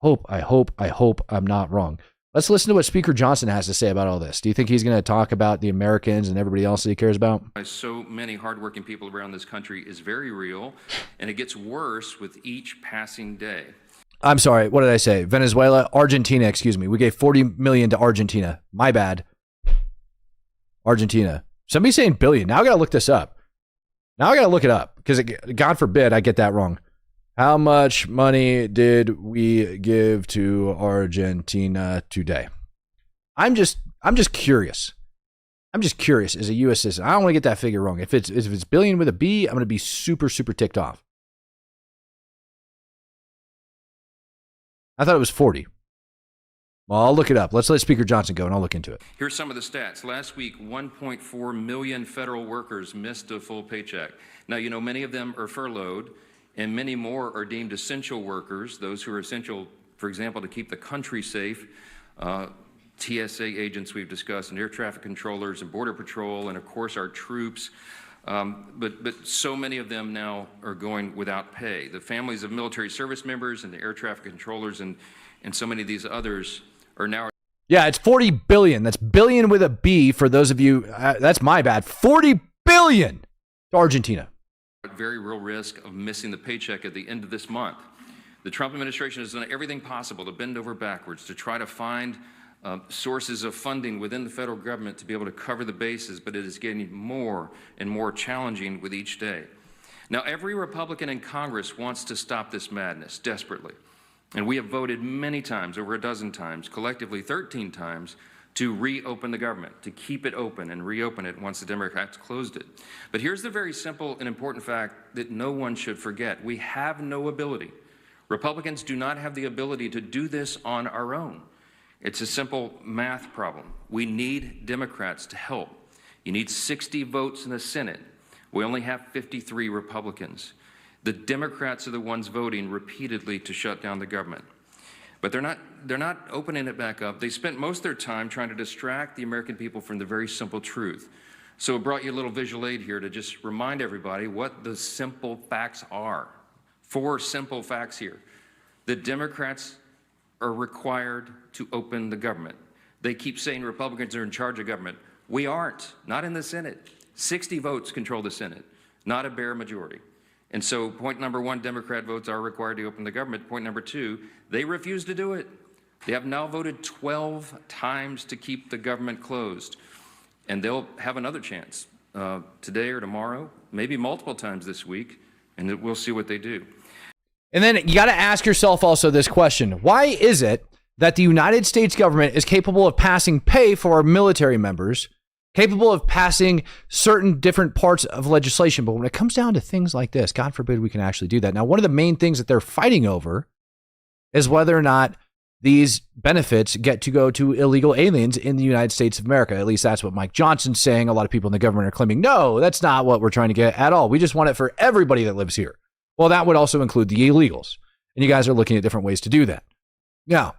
I hope I'm not wrong. Let's listen to what Speaker Johnson has to say about all this. Do you think he's going to talk about the Americans and everybody else that he cares about? So many hardworking people around this country is very real, and it gets worse with each passing day. I'm sorry. What did I say? Venezuela, Argentina, excuse me. We gave 40 million to Argentina. My bad. Argentina. Somebody's saying billion. Now I got to look this up. Now I got to look it up because God forbid I get that wrong. How much money did we give to Argentina today? I'm just curious. I'm just curious as a U.S. citizen. I don't want to get that figure wrong. If it's billion with a B, I'm going to be super, super ticked off. I thought it was 40. Well, I'll look it up. Let's let Speaker Johnson go, and I'll look into it. Here's some of the stats. Last week, 1.4 million federal workers missed a full paycheck. Now, you know, many of them are furloughed, and many more are deemed essential workers, those who are essential, for example, to keep the country safe. TSA agents we've discussed, and air traffic controllers and border patrol, and of course our troops. But so many of them now are going without pay. The families of military service members and the air traffic controllers and so many of these others are now. Yeah, it's 40 billion. That's billion with a B for those of you. That's my bad. 40 billion to Argentina. At very real risk of missing the paycheck at the end of this month. The Trump administration has done everything possible to bend over backwards to try to find sources of funding within the federal government to be able to cover the bases, but it is getting more and more challenging with each day. Now, every Republican in Congress wants to stop this madness desperately, and we have voted many times, over a dozen times, collectively 13 times, to reopen the government, to keep it open and reopen it once the Democrats closed it. But here's the very simple and important fact that no one should forget. We have no ability. Republicans do not have the ability to do this on our own. It's a simple math problem. We need Democrats to help. You need 60 votes in the Senate. We only have 53 Republicans. The Democrats are the ones voting repeatedly to shut down the government. But they're not opening it back up. They spent most of their time trying to distract the American people from the very simple truth. So it brought you a little visual aid here to just remind everybody what the simple facts are. 4 simple facts here. The Democrats are required to open the government. They keep saying Republicans are in charge of government. We aren't, not in the Senate. 60 votes control the Senate, not a bare majority. And so point number 1, Democrat votes are required to open the government. Point number 2, they refuse to do it. They have now voted 12 times to keep the government closed. And they'll have another chance today or tomorrow, maybe multiple times this week, and we'll see what they do. And then you got to ask yourself also this question. Why is it that the United States government is capable of passing pay for our military members, capable of passing certain different parts of legislation. But when it comes down to things like this, God forbid we can actually do that. Now, one of the main things that they're fighting over is whether or not these benefits get to go to illegal aliens in the United States of America. At least that's what Mike Johnson's saying. A lot of people in the government are claiming, no, that's not what we're trying to get at all. We just want it for everybody that lives here. Well, that would also include the illegals. And you guys are looking at different ways to do that. Now,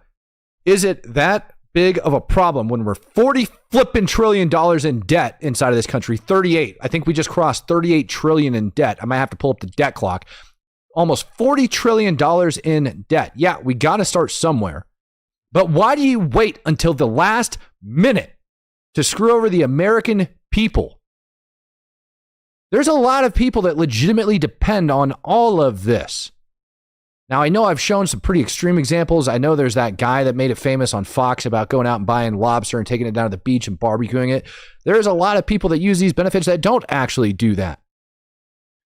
is it that big of a problem when we're $40 trillion in debt inside of this country? 38. I think we just crossed 38 trillion in debt. I might have to pull up the debt clock. Almost $40 trillion in debt. Yeah, we got to start somewhere. But why do you wait until the last minute to screw over the American people? There's a lot of people that legitimately depend on all of this. Now, I know I've shown some pretty extreme examples. I know there's that guy that made it famous on Fox about going out and buying lobster and taking it down to the beach and barbecuing it. There's a lot of people that use these benefits that don't actually do that.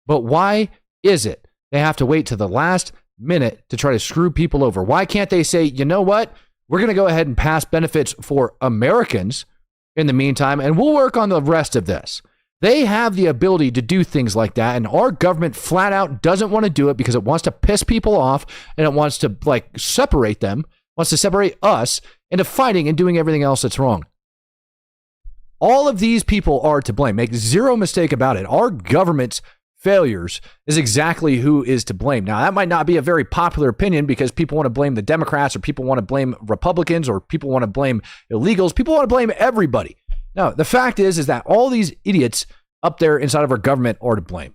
But why is it they have to wait to the last minute to try to screw people over? Why can't they say, you know what? We're going to go ahead and pass benefits for Americans in the meantime, and we'll work on the rest of this. They have the ability to do things like that, and our government flat out doesn't want to do it because it wants to piss people off, and it wants to separate them, wants to separate us into fighting and doing everything else that's wrong. All of these people are to blame. Make zero mistake about it. Our government's failures is exactly who is to blame. Now, that might not be a very popular opinion because people want to blame the Democrats, or people want to blame Republicans, or people want to blame illegals. People want to blame everybody. No, the fact is that all these idiots up there inside of our government are to blame.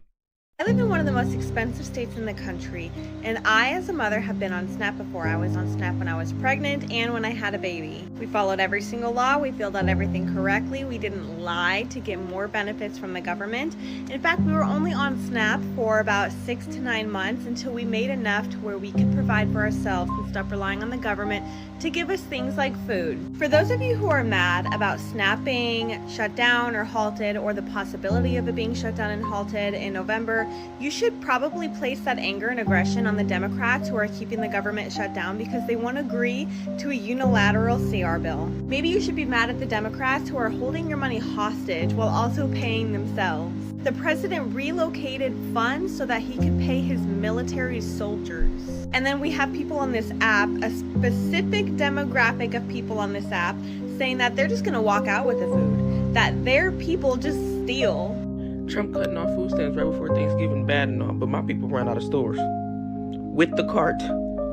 I live in one of the most expensive states in the country, and I, as a mother, have been on SNAP before. I was on SNAP when I was pregnant and when I had a baby. We followed every single law. We filled out everything correctly. We didn't lie to get more benefits from the government. In fact, we were only on SNAP for about 6 to 9 months until we made enough to where we could provide for ourselves and stop relying on the government to give us things like food. For those of you who are mad about SNAP being shut down or halted, or the possibility of it being shut down and halted in November, you should probably place that anger and aggression on the Democrats who are keeping the government shut down because they won't agree to a unilateral CR bill. Maybe you should be mad at the Democrats who are holding your money hostage while also paying themselves. The president relocated funds so that he could pay his military soldiers. And then we have people on this app, a specific demographic of people on this app, saying that they're just gonna walk out with the food, that their people just steal. Trump cutting off food stamps right before Thanksgiving, bad and all, but my people ran out of stores. With the cart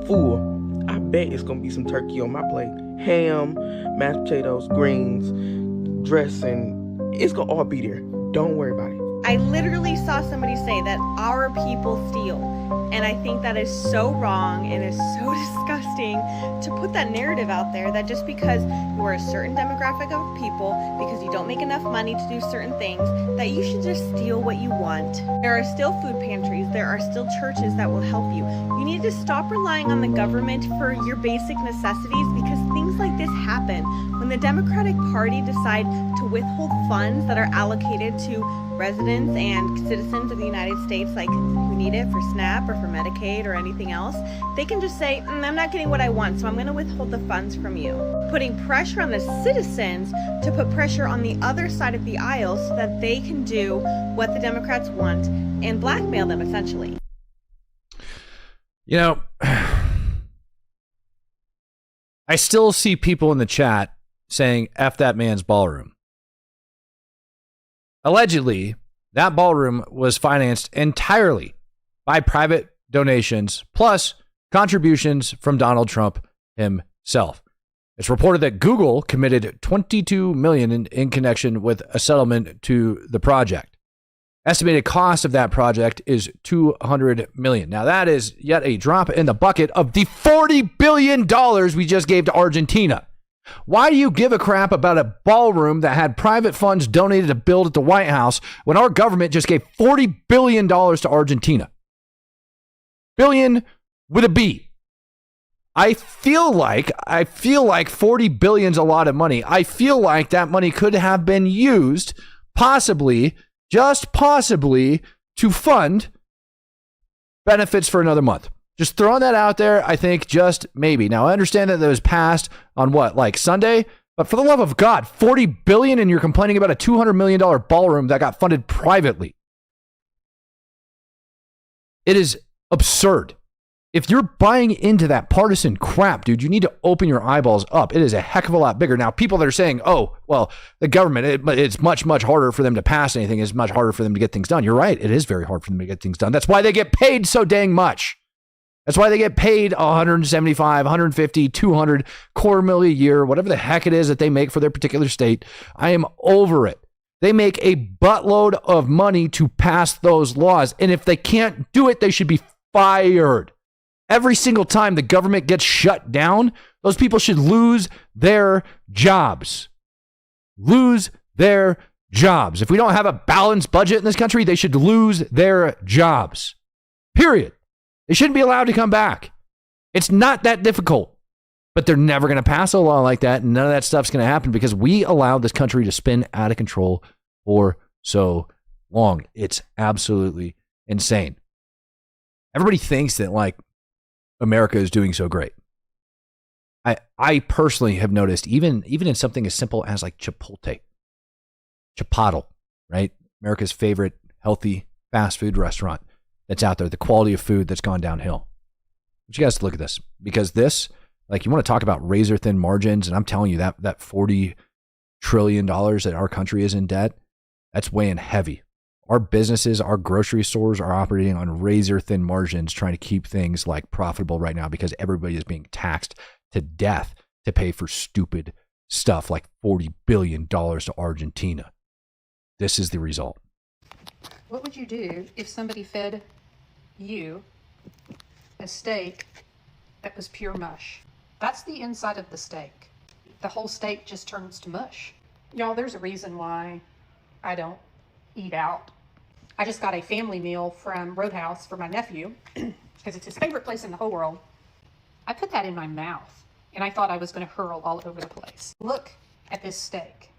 full, I bet it's gonna be some turkey on my plate. Ham, mashed potatoes, greens, dressing, it's gonna all be there. Don't worry about it. I literally saw somebody say that our people steal. And I think that is so wrong and is so disgusting to put that narrative out there that just because you are a certain demographic of people, because you don't make enough money to do certain things, that you should just steal what you want. There are still food pantries. There are still churches that will help you. You need to stop relying on the government for your basic necessities because things like this happen. When the Democratic Party decide to withhold funds that are allocated to residents and citizens of the United States, like who need it for SNAP or for Medicaid or anything else, they can just say, I'm not getting what I want, so I'm going to withhold the funds from you. Putting pressure on the citizens to put pressure on the other side of the aisle so that they can do what the Democrats want and blackmail them, essentially. You know, I still see people in the chat saying, F that man's ballroom. Allegedly, that ballroom was financed entirely by private donations plus contributions from Donald Trump himself. It's reported that Google committed $22 million in connection with a settlement to the project. Estimated cost of that project is $200 million. Now, that is yet a drop in the bucket of the $40 billion we just gave to Argentina. Why do you give a crap about a ballroom that had private funds donated to build at the White House when our government just gave $40 billion to Argentina? Billion with a B. I feel like 40 billion's a lot of money. I feel like that money could have been used possibly, just possibly, to fund benefits for another month. Just throwing that out there, I think just maybe. Now, I understand that was passed on what, like Sunday? But for the love of God, $40 billion and you're complaining about a $200 million ballroom that got funded privately. It is absurd. If you're buying into that partisan crap, dude, you need to open your eyeballs up. It is a heck of a lot bigger. Now, people that are saying, oh, well, the government, it's much, much harder for them to pass anything. It's much harder for them to get things done. You're right. It is very hard for them to get things done. That's why they get paid so dang much. That's why they get paid 175, 150, 200, $250,000 a year, whatever the heck it is that they make for their particular state. I am over it. They make a buttload of money to pass those laws. And if they can't do it, they should be fired. Every single time the government gets shut down, those people should lose their jobs. Lose their jobs. If we don't have a balanced budget in this country, they should lose their jobs. Period. They shouldn't be allowed to come back. It's not that difficult. But they're never going to pass a law like that, and none of that stuff's going to happen because we allowed this country to spin out of control for so long. It's absolutely insane. Everybody thinks that, like, America is doing so great. I personally have noticed, even in something as simple as like Chipotle, right? America's favorite healthy fast food restaurant that's out there, the quality of food that's gone downhill. But you guys look at this, because this, like, you want to talk about razor thin margins, and I'm telling you that $40 trillion that our country is in debt, that's weighing heavy. Our businesses, our grocery stores are operating on razor thin margins, trying to keep things like profitable right now because everybody is being taxed to death to pay for stupid stuff like $40 billion to Argentina. This is the result. What would you do if somebody fed you a steak that was pure mush? That's the inside of the steak. The whole steak just turns to mush. Y'all, there's a reason why I don't eat out. I just got a family meal from Roadhouse for my nephew because it's his favorite place in the whole world. I put that in my mouth and I thought I was going to hurl all over the place. Look at this steak.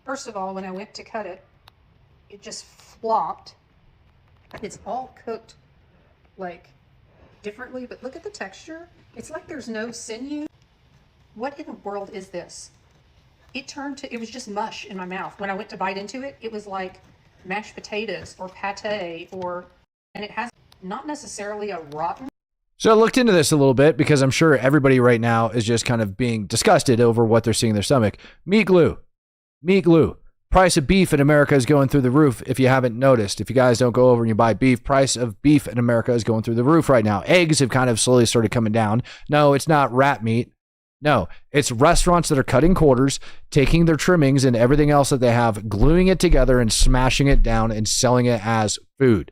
First of all, when I went to cut it, it just flopped. It's all cooked like differently, but look at the texture. It's like there's no sinew. What in the world is this? It was just mush in my mouth. When I went to bite into it, it was like mashed potatoes or pate, and it has not necessarily a rotten. So I looked into this a little bit because I'm sure everybody right now is just kind of being disgusted over what they're seeing in their stomach. Meat glue. Price of beef in America is going through the roof. If you haven't noticed, if you guys don't go over and you buy beef, price of beef in America is going through the roof right now. Eggs have kind of slowly started coming down. No, it's not rat meat. No, it's restaurants that are cutting quarters, taking their trimmings and everything else that they have, gluing it together and smashing it down and selling it as food.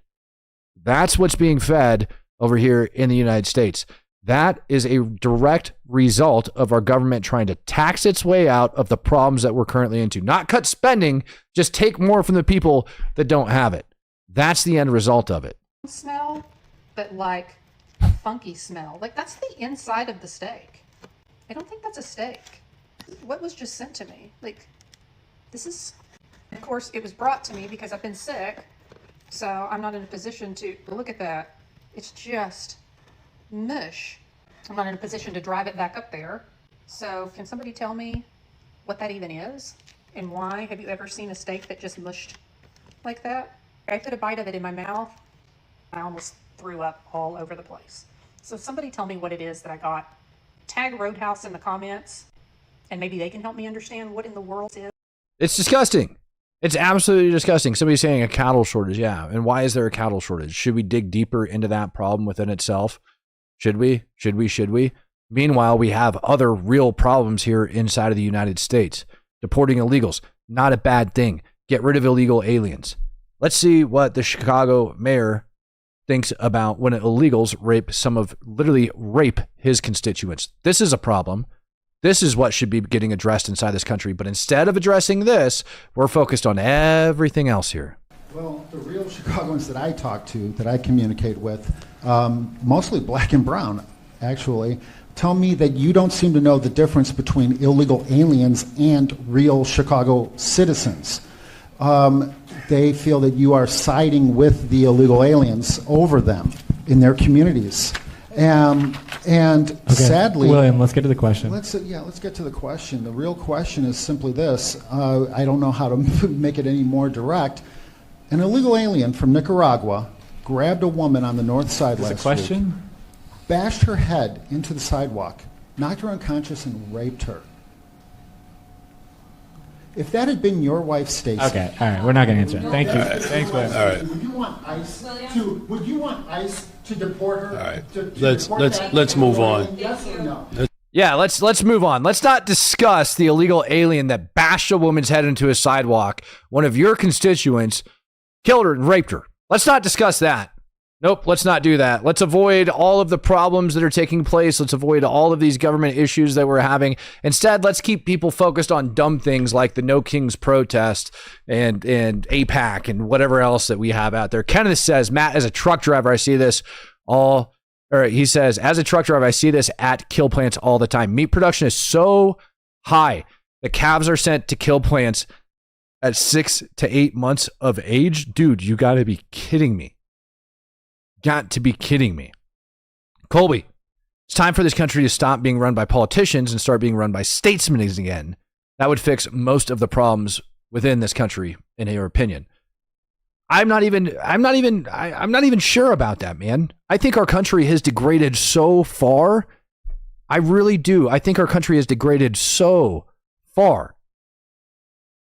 That's what's being fed over here in the United States. That is a direct result of our government trying to tax its way out of the problems that we're currently into. Not cut spending, just take more from the people that don't have it. That's the end result of it. Smell, but like a funky smell. Like that's the inside of the steak. I don't think that's a steak. What was just sent to me? Like, this is, of course, it was brought to me because I've been sick, so I'm not in a position to, look at that. It's just mush. I'm not in a position to drive it back up there. So can somebody tell me what that even is? And why? Have you ever seen a steak that just mushed like that? I put a bite of it in my mouth. I almost threw up all over the place. So somebody tell me what it is that I got. Tag Roadhouse in the comments, and maybe they can help me understand what in the world is. It's disgusting. It's absolutely disgusting. Somebody's saying a cattle shortage. Yeah. And why is there a cattle shortage? Should we dig deeper into that problem within itself? Should we? Meanwhile, we have other real problems here inside of the United States. Deporting illegals, not a bad thing. Get rid of illegal aliens. Let's see what the Chicago mayor thinks about when illegals rape his constituents. This is a problem. This is what should be getting addressed inside this country. But instead of addressing this, we're focused on everything else here. Well, the real Chicagoans that I talk to, that I communicate with, mostly black and brown, actually, tell me that you don't seem to know the difference between illegal aliens and real Chicago citizens. They feel that you are siding with the illegal aliens over them in their communities. And sadly, William, let's get to the question. Let's get to the question. The real question is simply this. I don't know how to make it any more direct. An illegal alien from Nicaragua grabbed a woman on the north side last week, bashed her head into the sidewalk, knocked her unconscious, and raped her. If that had been your wife, Stacey. Okay, all right, we're not going to answer it. Thank you. Thanks, William. All right. Would you want ICE to deport her? All right. Let's move on. Yes or no? Yeah, let's move on. Let's not discuss the illegal alien that bashed a woman's head into a sidewalk. One of your constituents killed her and raped her. Let's not discuss that. Nope, let's not do that. Let's avoid all of the problems that are taking place. Let's avoid all of these government issues that we're having. Instead, let's keep people focused on dumb things like the No Kings protest and APAC and whatever else that we have out there. Kenneth says, Matt, as a truck driver, I see this he says, as a truck driver, I see this at kill plants all the time. Meat production is so high. The calves are sent to kill plants at 6 to 8 months of age. Dude, you got to be kidding me. Got to be kidding me. Colby, it's time for this country to stop being run by politicians and start being run by statesmen again. That would fix most of the problems within this country, in your opinion. I'm not even sure about that, man. I think our country has degraded so far. I really do. I think our country has degraded so far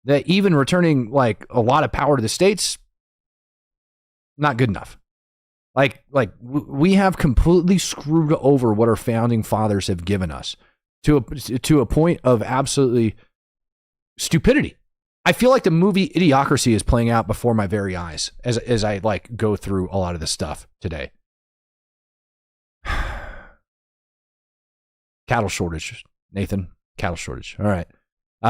that even returning like a lot of power to the states, not good enough. Like we have completely screwed over what our founding fathers have given us to a point of absolutely stupidity. I feel like the movie Idiocracy is playing out before my very eyes as I like go through a lot of this stuff today. Cattle shortage, Nathan. Cattle shortage. All right.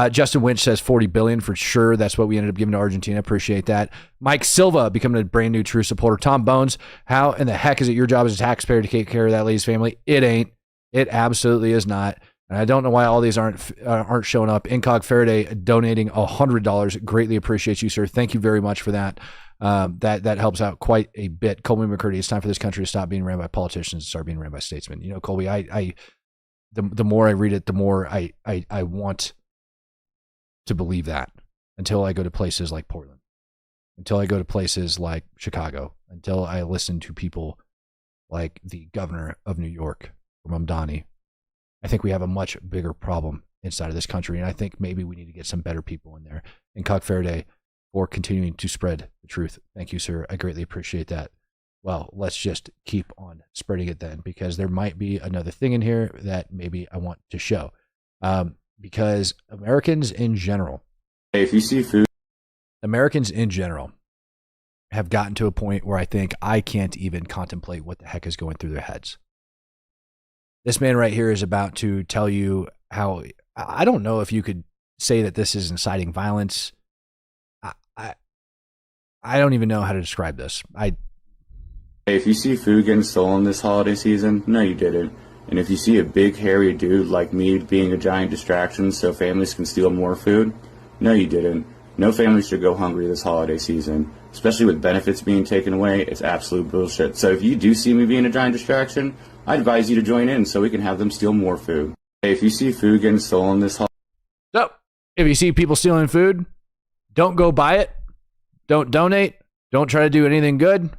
Justin Winch says 40 billion for sure. That's what we ended up giving to Argentina. Appreciate that. Mike Silva becoming a brand new true supporter. Tom Bones, how in the heck is it your job as a taxpayer to take care of that lady's family? It ain't. It absolutely is not. And I don't know why all these aren't showing up. Incog Faraday donating $100. Greatly appreciate you, sir. Thank you very much for that. That helps out quite a bit. Colby McCurdy, it's time for this country to stop being ran by politicians and start being ran by statesmen. You know, Colby, the more I read it, the more I want to believe that until I go to places like Portland, until I go to places like Chicago, until I listen to people like the governor of New York, Mamdani. I think we have a much bigger problem inside of this country, and I think maybe we need to get some better people in there. And Cock Faraday for continuing to spread the truth. Thank you, sir. I greatly appreciate that. Well, let's just keep on spreading it then, because there might be another thing in here that maybe I want to show. Because Americans in general, if you see food, Americans in general have gotten to a point where I think I can't even contemplate what the heck is going through their heads. This man right here is about to tell you how, I don't know if you could say that this is inciting violence. I don't even know how to describe this. If you see food getting stolen this holiday season, no, you didn't. And if you see a big hairy dude like me being a giant distraction so families can steal more food, no, you didn't. No family should go hungry this holiday season, especially with benefits being taken away. It's absolute bullshit. So if you do see me being a giant distraction, I advise you to join in so we can have them steal more food. If you see food getting stolen this holiday, so if you see people stealing food, don't go buy it. Don't donate. Don't try to do anything good.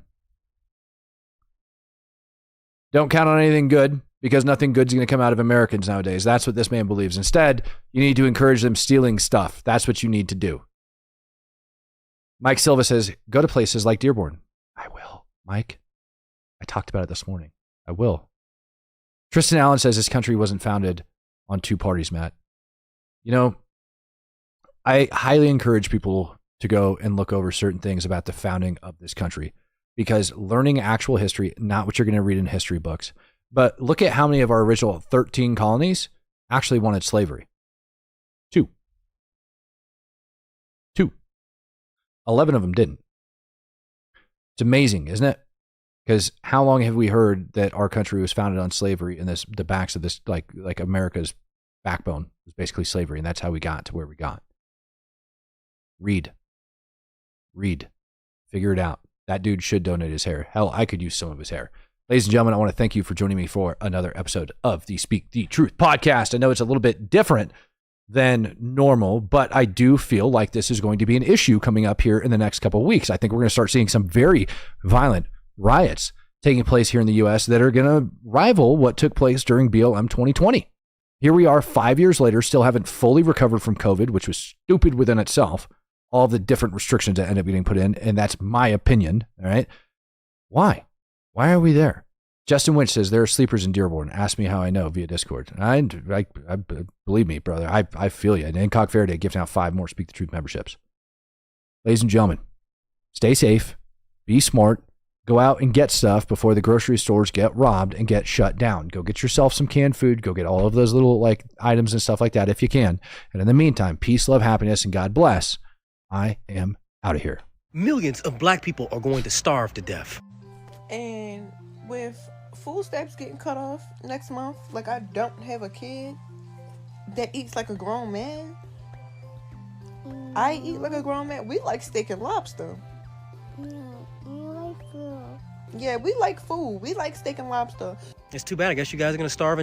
Don't count on anything good, because nothing good's going to come out of Americans nowadays. That's what this man believes. Instead, you need to encourage them stealing stuff. That's what you need to do. Mike Silva says, go to places like Dearborn. I will, Mike. I talked about it this morning. I will. Tristan Allen says this country wasn't founded on two parties, Matt. You know, I highly encourage people to go and look over certain things about the founding of this country, because learning actual history, not what you're going to read in history books, but look at how many of our original 13 colonies actually wanted slavery. Two. 11 of them didn't. It's amazing, isn't it? Because how long have we heard that our country was founded on slavery, and the backs of this, like America's backbone was basically slavery, and that's how we got to where we got. Read. Figure it out. That dude should donate his hair. Hell, I could use some of his hair. Ladies and gentlemen, I want to thank you for joining me for another episode of the Speak the Truth podcast. I know it's a little bit different than normal, but I do feel like this is going to be an issue coming up here in the next couple of weeks. I think we're going to start seeing some very violent riots taking place here in the U.S. that are going to rival what took place during BLM 2020. Here we are 5 years later, still haven't fully recovered from COVID, which was stupid within itself. All the different restrictions that end up getting put in, and that's my opinion, all right? Why? Why are we there? Justin Winch says, there are sleepers in Dearborn. Ask me how I know via Discord. I believe me, brother. I feel you. And Hancock Faraday giving out 5 more Speak the Truth memberships. Ladies and gentlemen, stay safe, be smart, go out and get stuff before the grocery stores get robbed and get shut down. Go get yourself some canned food. Go get all of those little like items and stuff like that if you can. And in the meantime, peace, love, happiness, and God bless. I am out of here. Millions of black people are going to starve to death. And with food stamps getting cut off next month, like I don't have a kid that eats like a grown man. I eat like a grown man. We like steak and lobster. Yeah, we like food. We like steak and lobster. It's too bad. I guess you guys are going to starve and die.